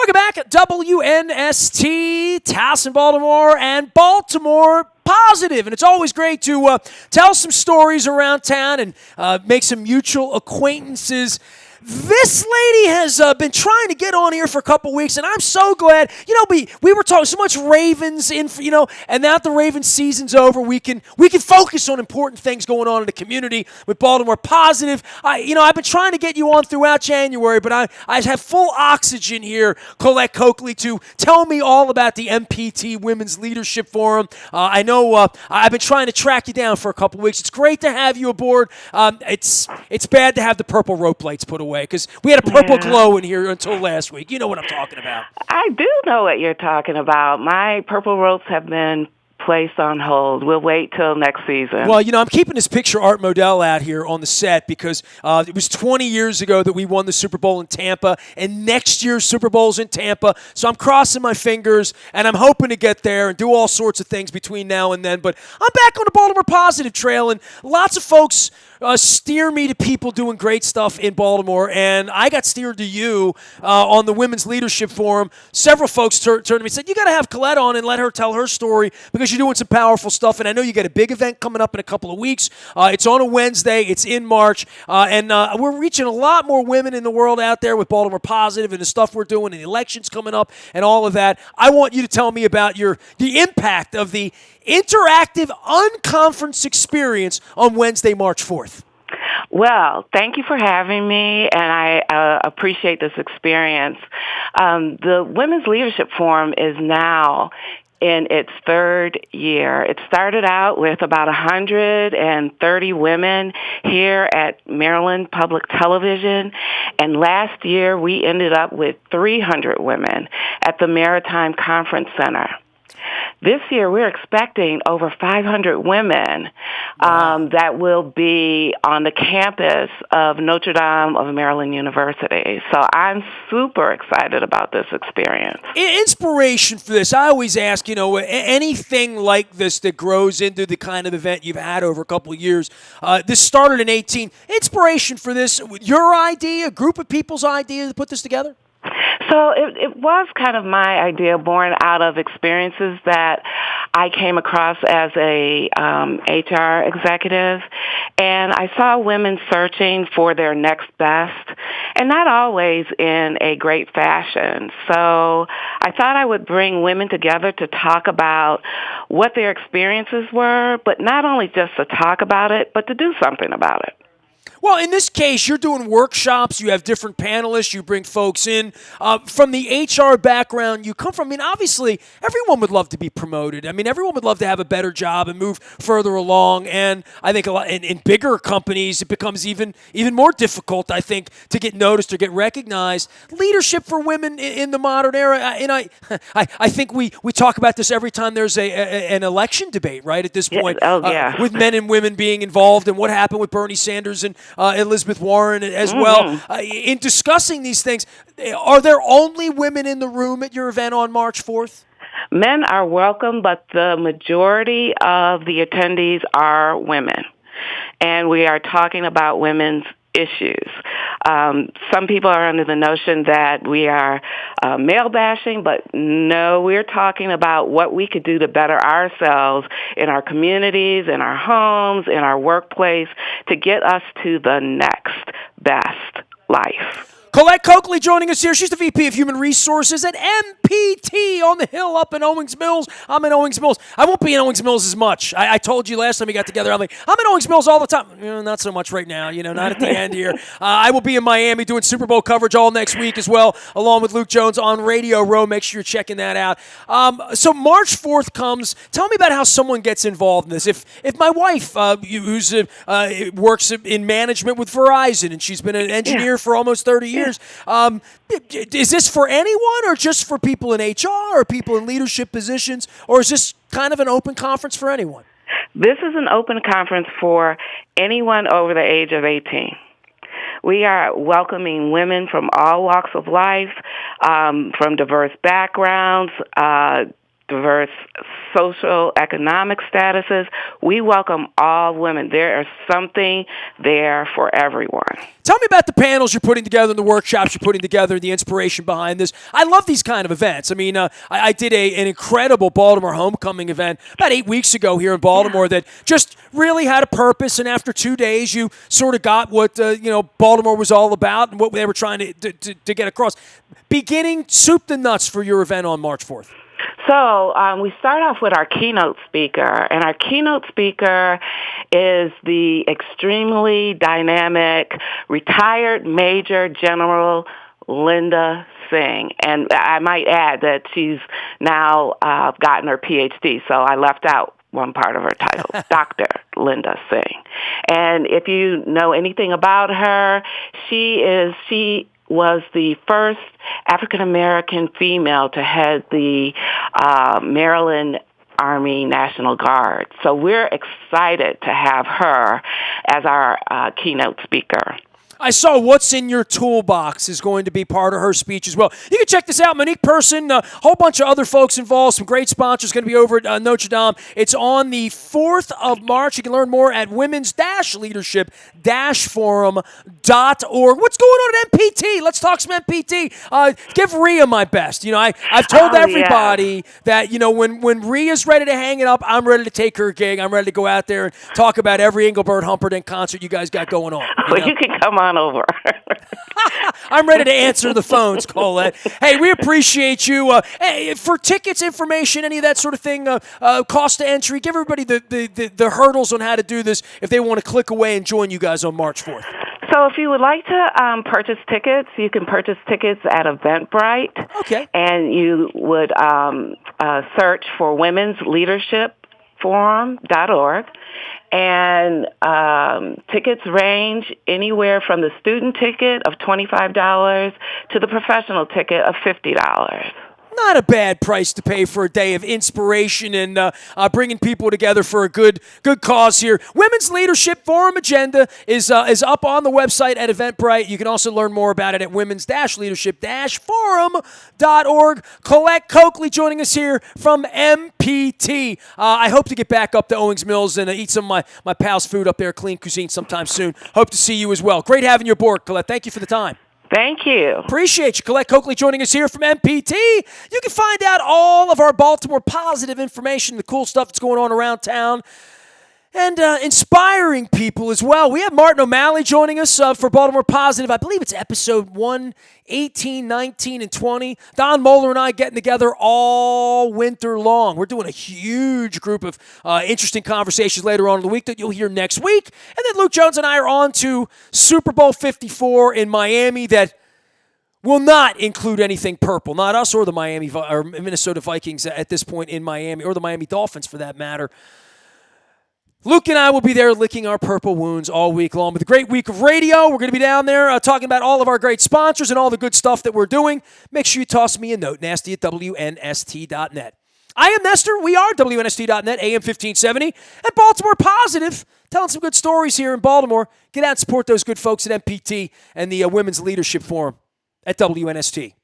Welcome back at WNST, Towson, Baltimore, and Baltimore Positive. And it's always great to tell some stories around town and make some mutual acquaintances. This lady has been trying to get on here for a couple weeks, and I'm so glad. You know, we were talking so much Ravens and now that the Ravens season's over, we can focus on important things going on in the community with Baltimore Positive. I've been trying to get you on throughout January, but I have full oxygen here, Colette Colclough, to tell me all about the MPT Women's Leadership Forum. I know I've been trying to track you down for a couple weeks. It's great to have you aboard. It's bad to have the purple rope lights put away, because we had a purple glow in here until last week. You know what I'm talking about. I do know what you're talking about. My purple ropes have been placed on hold. We'll wait till next season. Well, I'm keeping this picture art Modell out here on the set because it was 20 years ago that we won the Super Bowl in Tampa, and next year's Super Bowl's in Tampa. So I'm crossing my fingers, and I'm hoping to get there and do all sorts of things between now and then. But I'm back on the Baltimore Positive trail, and lots of folks steer me to people doing great stuff in Baltimore, and I got steered to you on the Women's Leadership Forum. Several folks turned to me and said, you got to have Colette on and let her tell her story because you're doing some powerful stuff, and I know you got a big event coming up in a couple of weeks. It's on a Wednesday. It's in March, and we're reaching a lot more women in the world out there with Baltimore Positive and the stuff we're doing, and the elections coming up and all of that. I want you to tell me about the impact of the interactive unconference experience on Wednesday, March 4th. Well, thank you for having me, and I appreciate this experience. The Women's Leadership Forum is now in its third year. It started out with about 130 women here at Maryland Public Television, and last year we ended up with 300 women at the Maritime Conference Center. This year, we're expecting over 500 women that will be on the campus of Notre Dame of Maryland University. So I'm super excited about this experience. Inspiration for this, I always ask, anything like this that grows into the kind of event you've had over a couple of years. This started in 2018. Inspiration for this, your idea, a group of people's idea to put this together? So it was kind of my idea, born out of experiences that I came across as a HR executive, and I saw women searching for their next best, and not always in a great fashion. So I thought I would bring women together to talk about what their experiences were, but not only just to talk about it, but to do something about it. Well, in this case, you're doing workshops. You have different panelists. You bring folks in. From the HR background you come from, obviously, everyone would love to be promoted. Everyone would love to have a better job and move further along. And I think in bigger companies, it becomes even more difficult, I think, to get noticed or get recognized. Leadership for women in the modern era, and I think we talk about this every time there's an election debate, right, at this point. Yeah. With men and women being involved, and what happened with Bernie Sanders and Elizabeth Warren as well. In discussing these things, are there only women in the room at your event on March 4th? Men are welcome, but the majority of the attendees are women. And we are talking about women's issues. Some people are under the notion that we are male bashing, but no, we're talking about what we could do to better ourselves in our communities, in our homes, in our workplace, to get us to the next best life. Colette Colclough joining us here. She's the VP of Human Resources at MPT on the Hill up in Owings Mills. I'm in Owings Mills. I won't be in Owings Mills as much. I told you last time we got together, I'm in Owings Mills all the time. Not so much right now, not at the end here. I will be in Miami doing Super Bowl coverage all next week as well, along with Luke Jones on Radio Row. Make sure you're checking that out. So March 4th comes. Tell me about how someone gets involved in this. If my wife, who's works in management with Verizon, and she's been an engineer for almost 30 years, is this for anyone or just for people in HR or people in leadership positions, or is this kind of an open conference for anyone? This is an open conference for anyone over the age of 18. We are welcoming women from all walks of life, from diverse backgrounds, diverse social, economic statuses. We welcome all women. There is something there for everyone. Tell me about the panels you're putting together and the workshops you're putting together, the inspiration behind this. I love these kind of events. I mean, I did an incredible Baltimore homecoming event about 8 weeks ago here in Baltimore that just really had a purpose, and after 2 days, you sort of got what Baltimore was all about and what they were trying to get across. Beginning soup to nuts for your event on March 4th. So we start off with our keynote speaker, and our keynote speaker is the extremely dynamic retired Major General Linda Singh. And I might add that she's now gotten her PhD, so I left out one part of her title, Dr. Linda Singh. And if you know anything about her, she was the first African-American female to head the Maryland Army National Guard. So we're excited to have her as our keynote speaker. I saw What's in Your Toolbox is going to be part of her speech as well. You can check this out. Monique Person, a whole bunch of other folks involved, some great sponsors going to be over at Notre Dame. It's on the 4th of March. You can learn more at women's-leadership-forum.org. What's going on at MPT? Let's talk some MPT. Give Rhea my best. I've told everybody that, when Rhea's ready to hang it up, I'm ready to take her gig. I'm ready to go out there and talk about every Engelbert Humperdinck concert you guys got going on. Well, you can come on over. I'm ready to answer the phones, Colette. Hey, we appreciate you. Hey, for tickets, information, any of that sort of thing, cost to entry, give everybody the hurdles on how to do this if they want to click away and join you guys on March 4th. So if you would like to purchase tickets, you can purchase tickets at Eventbrite. Okay. And you would search for womensleadershipforum.org. And tickets range anywhere from the student ticket of $25 to the professional ticket of $50. Not a bad price to pay for a day of inspiration and bringing people together for a good cause here. Women's Leadership Forum agenda is up on the website at Eventbrite. You can also learn more about it at women's-leadership-forum.org. Colette Colclough joining us here from MPT. I hope to get back up to Owings Mills and eat some of my pals' food up there, Clean Cuisine, sometime soon. Hope to see you as well. Great having you aboard, Colette. Thank you for the time. Thank you. Appreciate you. Colette Colclough joining us here from MPT. You can find out all of our Baltimore positive information, the cool stuff that's going on around town, and inspiring people as well. We have Martin O'Malley joining us for Baltimore Positive. I believe it's episode 118, 19, and 20. Don Moeller and I getting together all winter long. We're doing a huge group of interesting conversations later on in the week that you'll hear next week. And then Luke Jones and I are on to Super Bowl 54 in Miami that will not include anything purple. Not us or the Minnesota Vikings at this point in Miami, or the Miami Dolphins for that matter. Luke and I will be there licking our purple wounds all week long. With a great week of radio, we're going to be down there talking about all of our great sponsors and all the good stuff that we're doing. Make sure you toss me a note, nasty at WNST.net. I am Nestor. We are WNST.net, AM 1570, and Baltimore Positive, telling some good stories here in Baltimore. Get out and support those good folks at MPT and the Women's Leadership Forum at WNST.